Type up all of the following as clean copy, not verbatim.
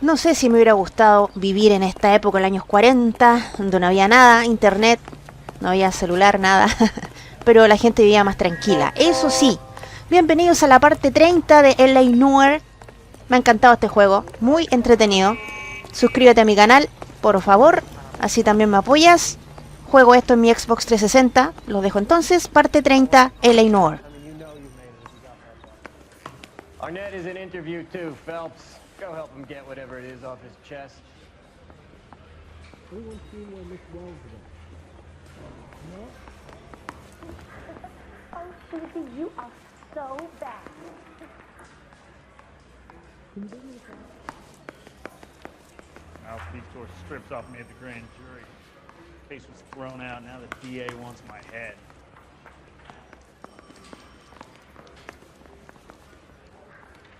No sé si me hubiera gustado vivir en esta época, en los años 40, donde no había nada, internet, no había celular, nada, pero la gente vivía más tranquila. Eso sí, bienvenidos a la parte 30 de Noire. Me ha encantado este juego, muy entretenido. Suscríbete a mi canal, por favor, así también me apoyas. Juego esto en mi Xbox 360, lo dejo entonces, parte 30, Noire. Arnett is in interview too, Phelps. Go help him get whatever it is off his chest. Anyone seen where Miss Wells is? No? Oh, Susie, you are so bad. Can you give me a call? Mouthpiece tore strips off me at the grand jury. Case was thrown out. Now the DA wants my head.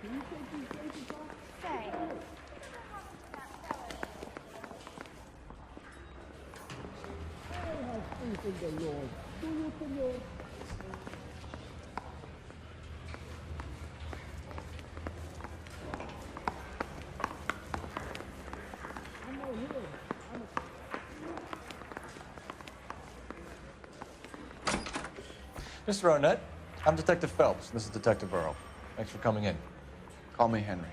Can you take these cases off? Say, I have faith in the Lord. Do you, Senor? I'm not here. Mr. Arnett, I'm Detective Phelps. This is Detective Earl. Thanks for coming in. Call me Henry.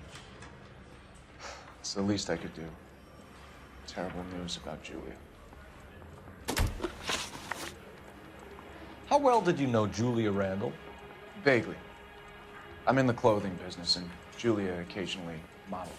It's the least I could do. Terrible news about Julia. How well did you know Julia Randall? Vaguely. I'm in the clothing business, and Julia occasionally modeled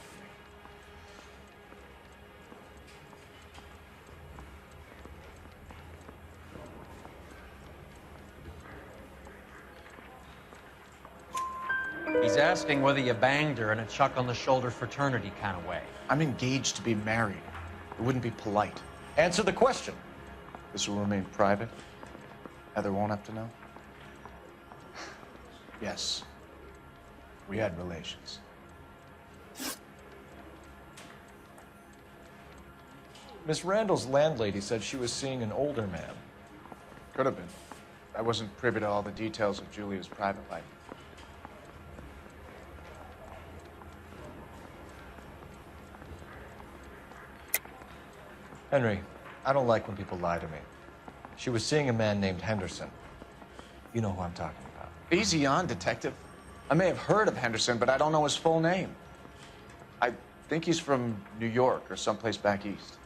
for me. He's asking whether you banged her in a chuck-on-the-shoulder fraternity kind of way. I'm engaged to be married. It wouldn't be polite. Answer the question. This will remain private. Heather won't have to know. Yes. We had relations. Miss Randall's landlady said she was seeing an older man. Could have been. I wasn't privy to all the details of Julia's private life. Henry, I don't like when people lie to me. She was seeing a man named Henderson. You know who I'm talking about. Easy on, detective. I may have heard of Henderson, but I don't know his full name. I think he's from New York or someplace back east.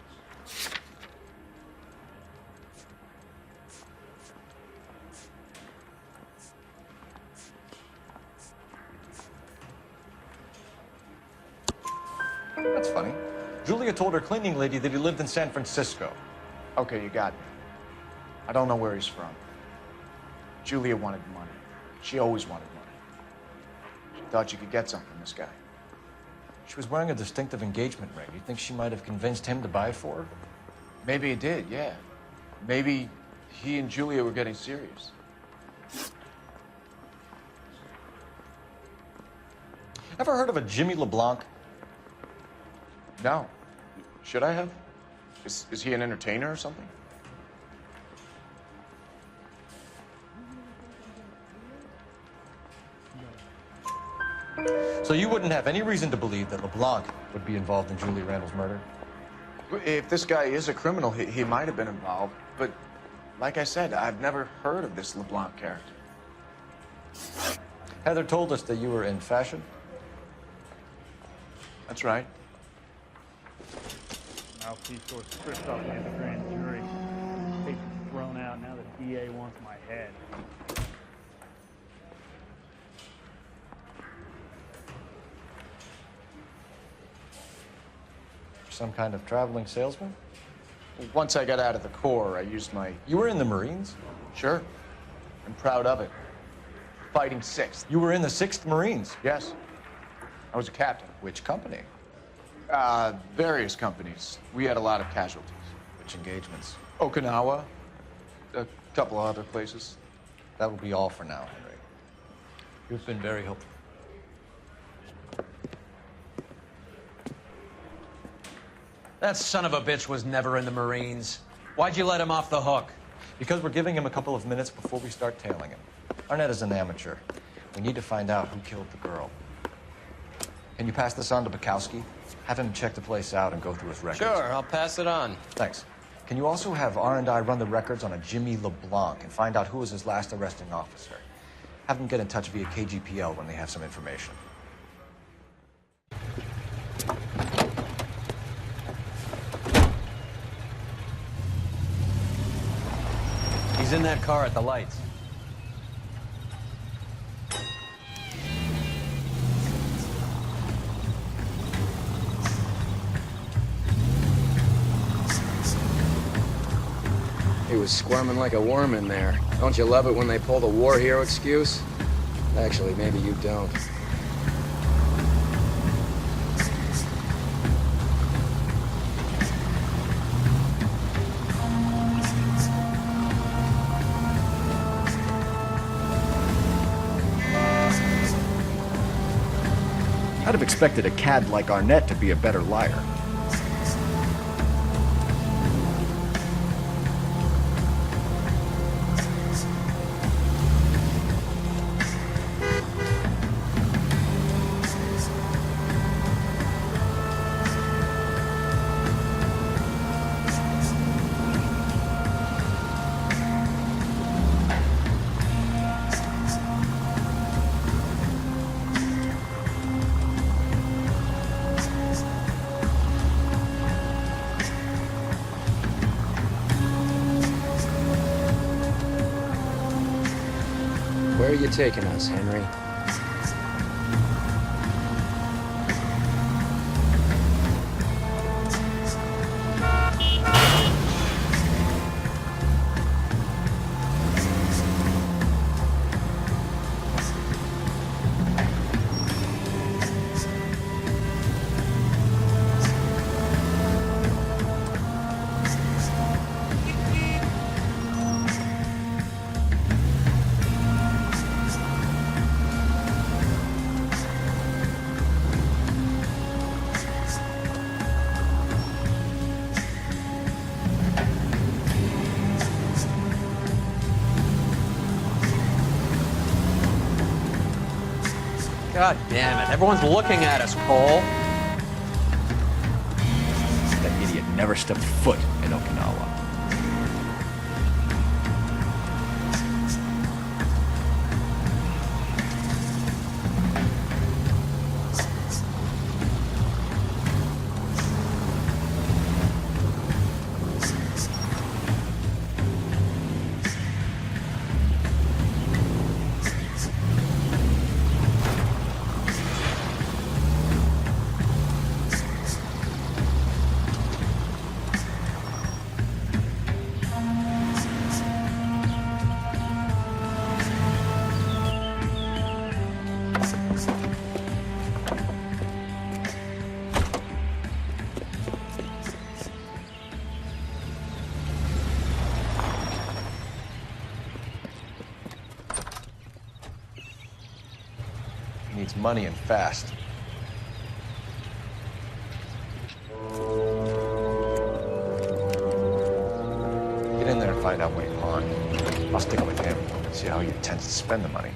That's funny. Julia told her cleaning lady that he lived in San Francisco. Okay, you got me. I don't know where he's from. Julia wanted money. She always wanted money. She thought she could get something from this guy. She was wearing a distinctive engagement ring. You think she might have convinced him to buy it for her? Maybe he did, yeah. Maybe he and Julia were getting serious. Ever heard of a Jimmy LeBlanc? No. Should I have? Is he an entertainer or something? So you wouldn't have any reason to believe that LeBlanc would be involved in Julia Randall's murder? If this guy is a criminal, he might have been involved. But like I said, I've never heard of this LeBlanc character. Heather told us that you were in fashion. That's right. Mouthpiece tore strips off me at the grand jury. Case was thrown out. Now the DA wants my head. Some kind of traveling salesman? Once I got out of the Corps, I used my... You were in the Marines? Sure. I'm proud of it. Fighting 6th. You were in the 6th Marines? Yes. I was a captain. Which company? Various companies. We had a lot of casualties. Which engagements? Okinawa. A couple of other places. That will be all for now, Henry. You've been very helpful. That son of a bitch was never in the Marines. Why'd you let him off the hook? Because we're giving him a couple of minutes before we start tailing him. Arnett is an amateur. We need to find out who killed the girl. Can you pass this on to Bukowski? Have him check the place out and go through his records. Sure, I'll pass it on. Thanks. Can you also have R&I run the records on a Jimmy LeBlanc and find out who was his last arresting officer? Have them get in touch via KGPL when they have some information. He's in that car at the lights. He was squirming like a worm in there. Don't you love it when they pull the war hero excuse? Actually, maybe you don't. I'd have expected a cad like Arnett to be a better liar. Where are you taking us, Henry? God damn it. Everyone's looking at us, Cole. That idiot never stepped foot in Okinawa. He needs money and fast. Get in there and find out what he pawned. I'll stick with him, see how he intends to spend the money.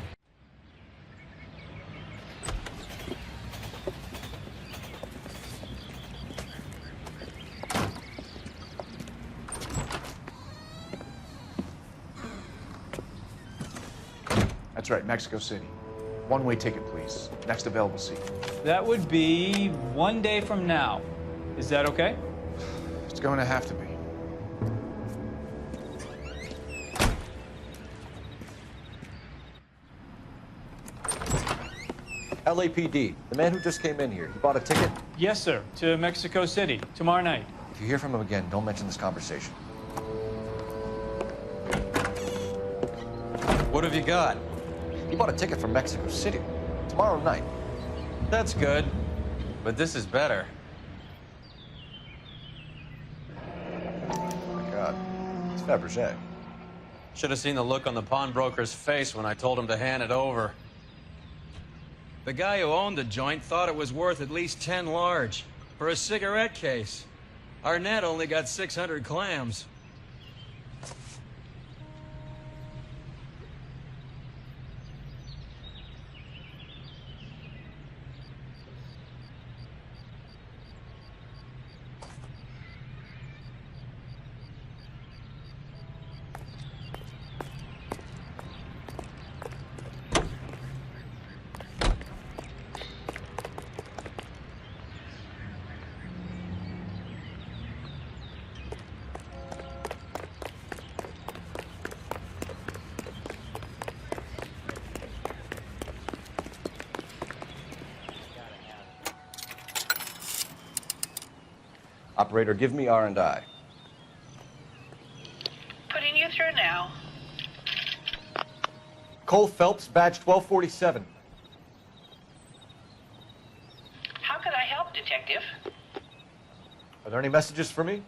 That's right, Mexico City. One-way ticket, please. Next available seat. That would be 1 day from now. Is that okay? It's going to have to be. LAPD, the man who just came in here, he bought a ticket? Yes, sir. To Mexico City tomorrow night. If you hear from him again, don't mention this conversation. What have you got? He bought a ticket for Mexico City tomorrow night. That's good. But this is better. Oh my God, it's Fabergé. Should have seen the look on the pawnbroker's face when I told him to hand it over. The guy who owned the joint thought it was worth at least 10 large for a cigarette case. Arnett only got 600 clams. Operator, give me R&I. Putting you through now. Cole Phelps, badge 1247. How could I help, Detective? Are there any messages for me?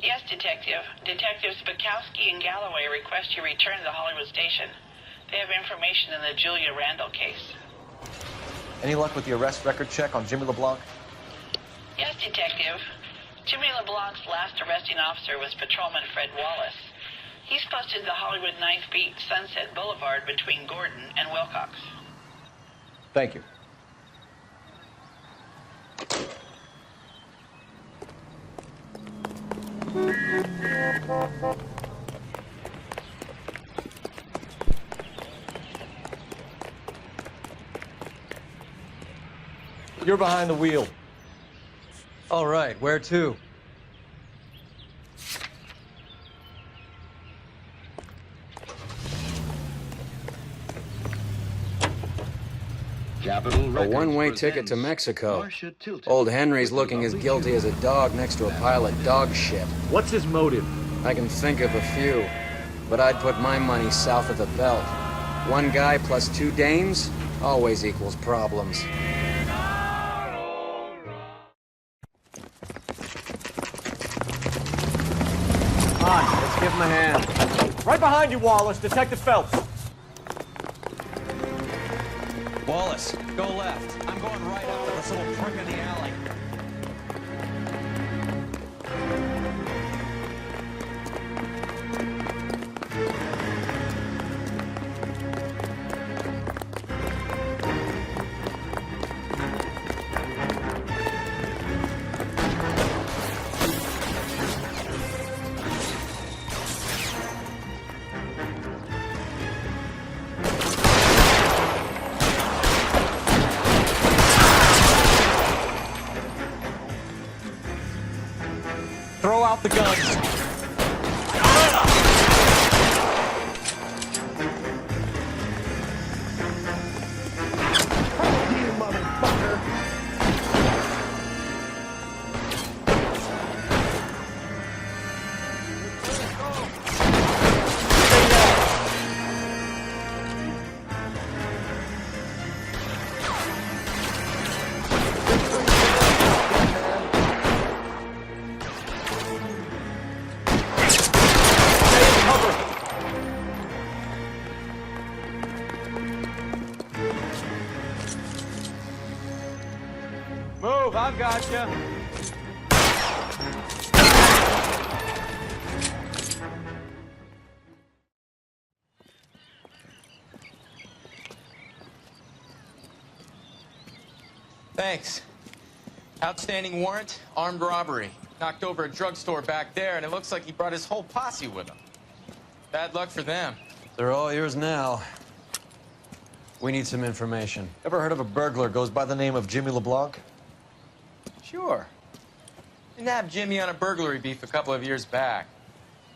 Yes, Detective. Detectives Bukowski and Galloway request you return to the Hollywood station. They have information in the Julia Randall case. Any luck with the arrest record check on Jimmy LeBlanc? Yes, Detective. Jimmy LeBlanc's last arresting officer was Patrolman Fred Wallace. He's posted the Hollywood 9th Beat Sunset Boulevard between Gordon and Wilcox. Thank you. You're behind the wheel. All right, where to? A one-way ticket to Mexico. Old Henry's looking as guilty as a dog next to a pile of dog shit. What's his motive? I can think of a few, but I'd put my money south of the belt. One guy plus 2 dames always equals problems. Come on, let's give him a hand. Right behind you, Wallace. Detective Phelps. Wallace, go left. I'm going right after this little prick in the alley. Throw out the guns. Move, I've got you. Thanks. Outstanding warrant, armed robbery. Knocked over a drugstore back there, and it looks like he brought his whole posse with him. Bad luck for them. They're all yours now. We need some information. Ever heard of a burglar goes by the name of Jimmy LeBlanc? Sure. They nabbed Jimmy on a burglary beef a couple of years back.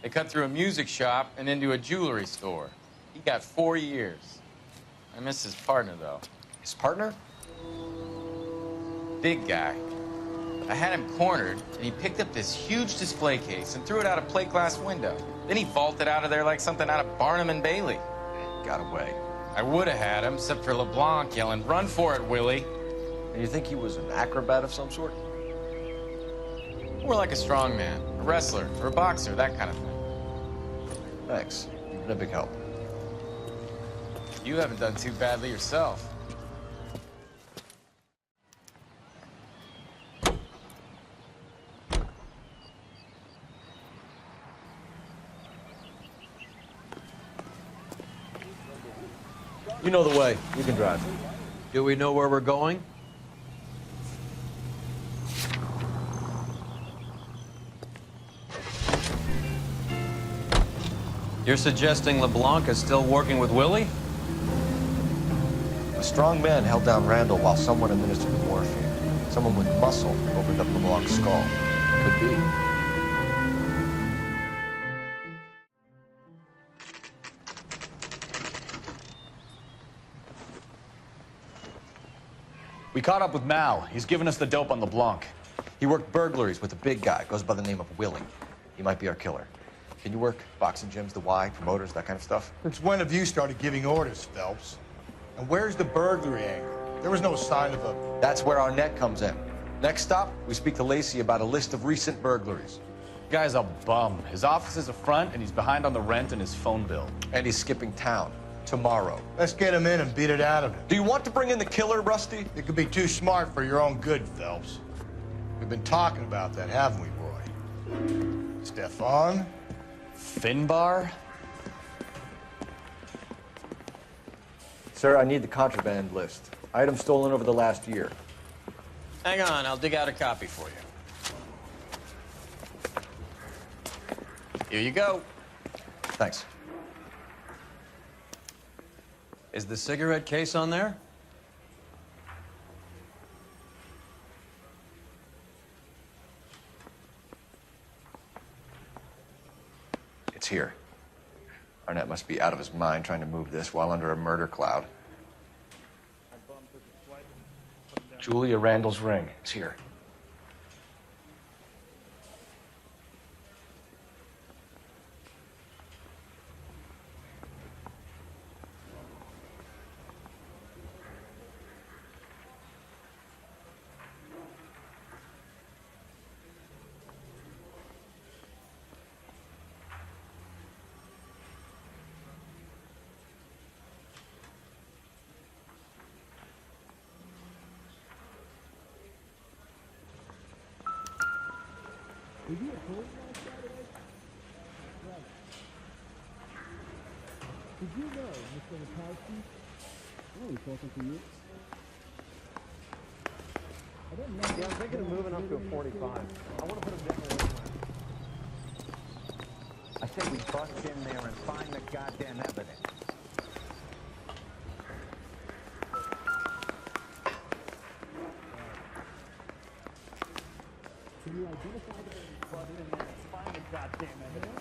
They cut through a music shop and into a jewelry store. He got 4 years. I miss his partner, though. His partner? Big guy. I had him cornered, and he picked up this huge display case and threw it out a plate glass window. Then he vaulted out of there like something out of Barnum and Bailey. Got away. I would have had him, except for LeBlanc yelling, "Run for it, Willie!" And you think he was an acrobat of some sort? More like a strongman, a wrestler, or a boxer, that kind of thing. Thanks. You've been a big help. You haven't done too badly yourself. You know the way. You can drive. Do we know where we're going? You're suggesting LeBlanc is still working with Willie? A strong man held down Randall while someone administered the morphine. Someone with muscle opened up LeBlanc's skull. Could be. We caught up with Mal. He's given us the dope on LeBlanc. He worked burglaries with a big guy, goes by the name of Willie. He might be our killer. Can you work boxing gyms, the Y, promoters, that kind of stuff? Since when have you started giving orders, Phelps? And where's the burglary angle? There was no sign of a... That's where our net comes in. Next stop, we speak to Lacey about a list of recent burglaries. Guy's a bum. His office is a front, and he's behind on the rent and his phone bill. And he's skipping town tomorrow. Let's get him in and beat it out of him. Do you want to bring in the killer, Rusty? It could be too smart for your own good, Phelps. We've been talking about that, haven't we, Roy? Stefan? Finbar? Sir, I need the contraband list. Items stolen over the last year. Hang on, I'll dig out a copy for you. Here you go. Thanks. Is the cigarette case on there? It's here. Arnett must be out of his mind trying to move this while under a murder cloud. Julia Randall's ring. It's here. Did you at home last Saturday? Right. Did you know Mr. Rapowski? Oh, he's talking to you. I didn't know. Yeah, I'm thinking of moving up to a 45. I want to put him down there. I said we bust in there and find the goddamn evidence. Can you identify the Bust in there and find the goddamn evidence.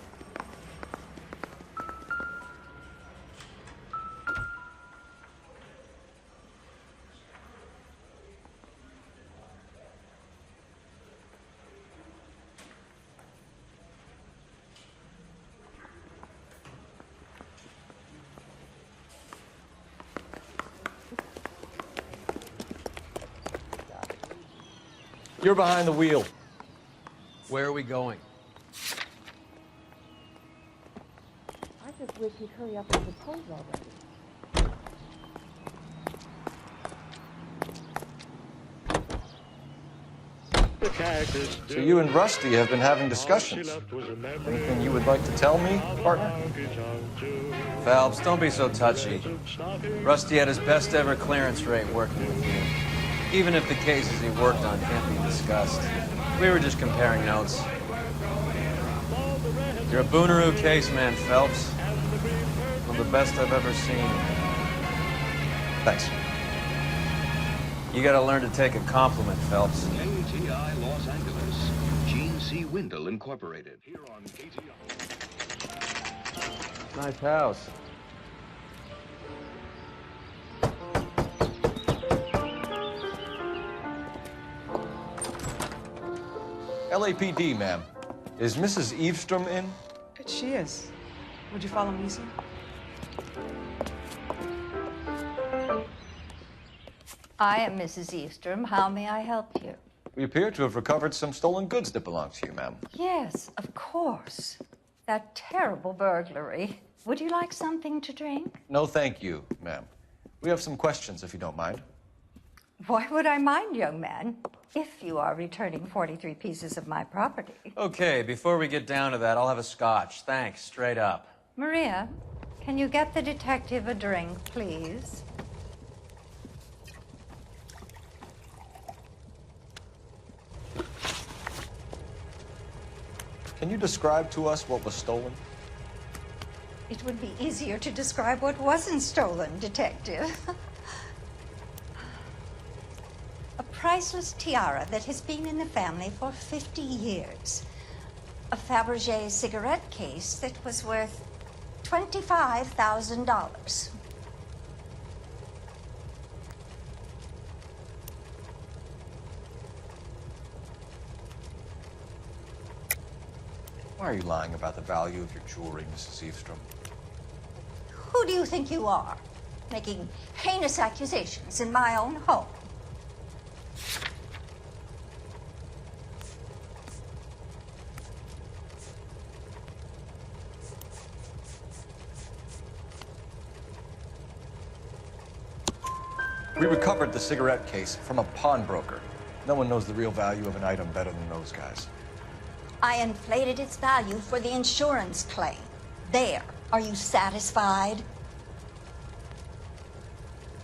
You're behind the wheel. Where are we going? I just wish he'd hurry up and propose already. So you and Rusty have been having discussions. Anything you would like to tell me, partner? Phelps, don't be so touchy. Rusty had his best ever clearance rate working with you. Even if the cases he worked on can't be discussed. We were just comparing notes. You're a booneroo case man, Phelps. One of the best I've ever seen. Thanks. You gotta learn to take a compliment, Phelps. KTI Los Angeles. Gene C. Windle Incorporated. Here on KTI. Nice house. LAPD, ma'am. Is Mrs. Eavestrom in? She is. Would you follow me, sir? I am Mrs. Eastrom. How may I help you? We appear to have recovered some stolen goods that belong to you, ma'am. Yes, of course. That terrible burglary. Would you like something to drink? No, thank you, ma'am. We have some questions, if you don't mind. Why would I mind, young man, if you are returning 43 pieces of my property? Okay, before we get down to that, I'll have a scotch. Thanks, straight up. Maria, can you get the detective a drink, please? Can you describe to us what was stolen? It would be easier to describe what wasn't stolen, detective. A priceless tiara that has been in the family for 50 years. A Fabergé cigarette case that was worth $25,000. Why are you lying about the value of your jewelry, Mrs. Eavestrom? Who do you think you are? Making heinous accusations in my own home. We recovered the cigarette case from a pawnbroker. No one knows the real value of an item better than those guys. I inflated its value for the insurance claim. There. Are you satisfied?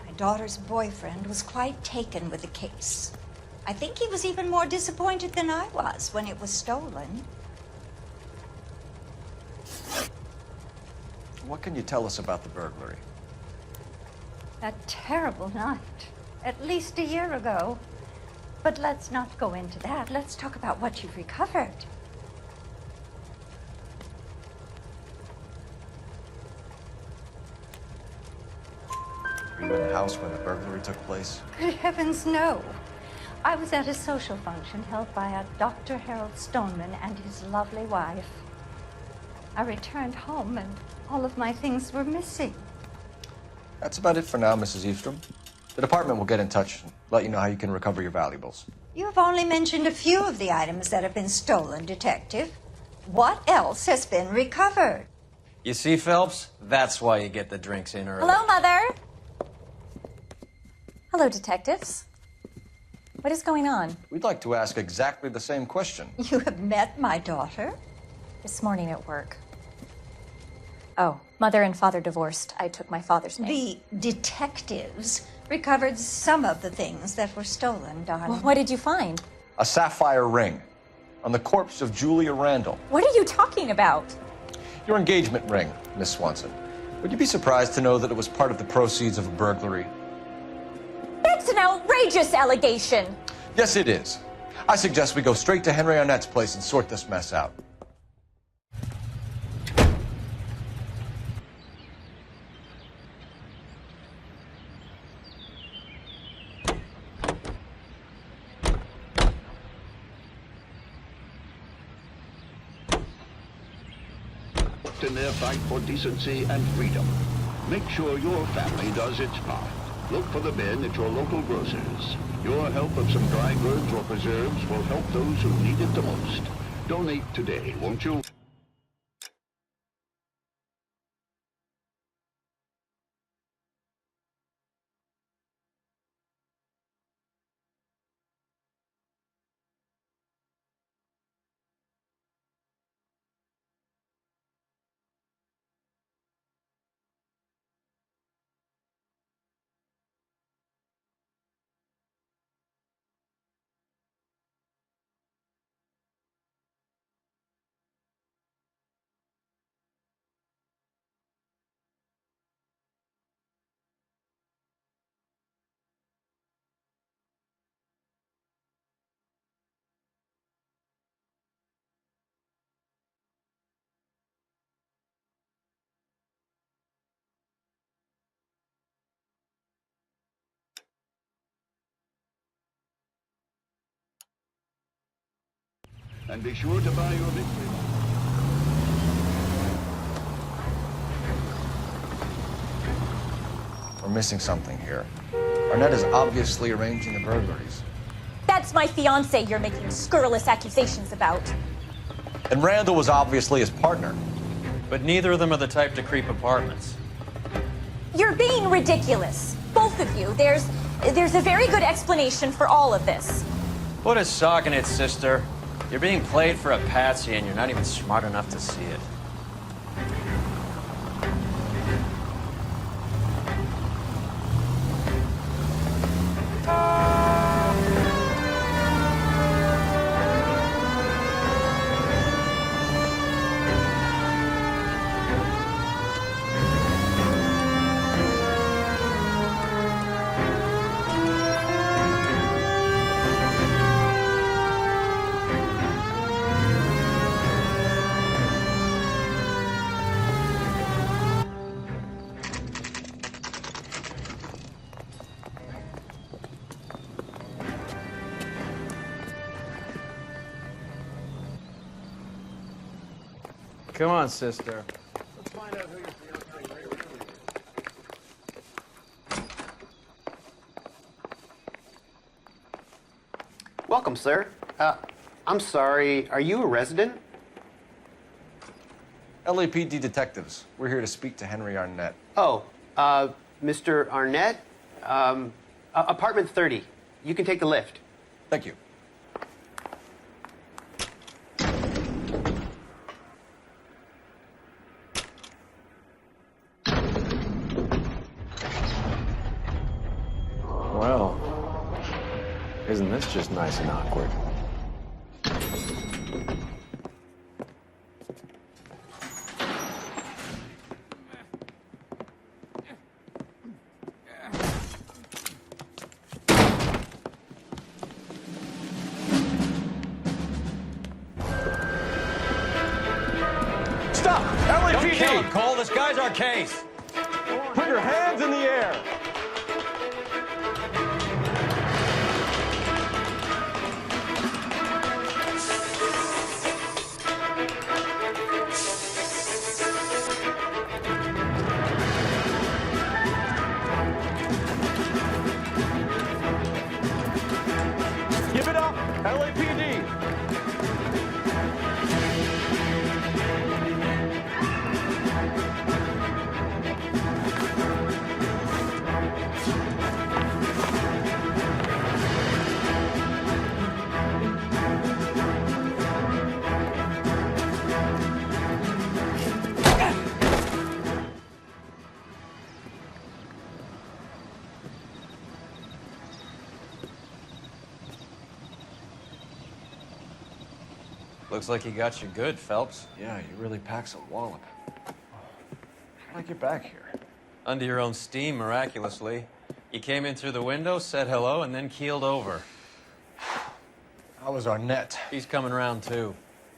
My daughter's boyfriend was quite taken with the case. I think he was even more disappointed than I was when it was stolen. What can you tell us about the burglary? A terrible night, at least a year ago. But let's not go into that. Let's talk about what you've recovered. Were you in the house when the burglary took place? Good heavens, no. I was at a social function held by a Dr. Harold Stoneman and his lovely wife. I returned home and all of my things were missing. That's about it for now, Mrs. Eavestrom. The department will get in touch and let you know how you can recover your valuables. You have only mentioned a few of the items that have been stolen, Detective. What else has been recovered? You see, Phelps? That's why you get the drinks in early. Hello, Mother. Hello, detectives. What is going on? We'd like to ask exactly the same question. You have met my daughter? This morning at work. Oh, mother and father divorced. I took my father's name. The detectives recovered some of the things that were stolen, darling. Well, what did you find? A sapphire ring on the corpse of Julia Randall. What are you talking about? Your engagement ring, Miss Swanson. Would you be surprised to know that it was part of the proceeds of a burglary? That's an outrageous allegation. Yes, it is. I suggest we go straight to Henry Arnett's place and sort this mess out. In their fight for decency and freedom. Make sure your family does its part. Look for the bin at your local grocer's. Your help of some dry goods or preserves will help those who need it the most. Donate today, won't you? And be sure to buy your victory. We're missing something here. Arnett is obviously arranging the burglaries. That's my fiancé you're making scurrilous accusations about. And Randall was obviously his partner. But neither of them are the type to creep apartments. You're being ridiculous. Both of you. There's a very good explanation for all of this. Put a sock in it, sister. You're being played for a patsy and you're not even smart enough to see it. Come on, sister. Let's find out who your fiancé Ray really is. Welcome, sir. I'm sorry, are you a resident? LAPD detectives. We're here to speak to Henry Arnett. Oh, Mr. Arnett? Apartment 30. You can take the lift. Thank you. Well, isn't this just nice and awkward? Stop! Don't kill him, Cole. This guy's our case. Put your hands in the air. Give it up, LAPD. Looks like he got you good, Phelps. Yeah, he really packs a wallop. How'd I get back here? Under your own steam, miraculously. You came in through the window, said hello, and then keeled over. How was Arnett? He's coming around, too.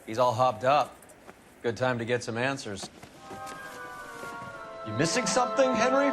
He's all hopped up. Good time to get some answers. You missing something, Henry?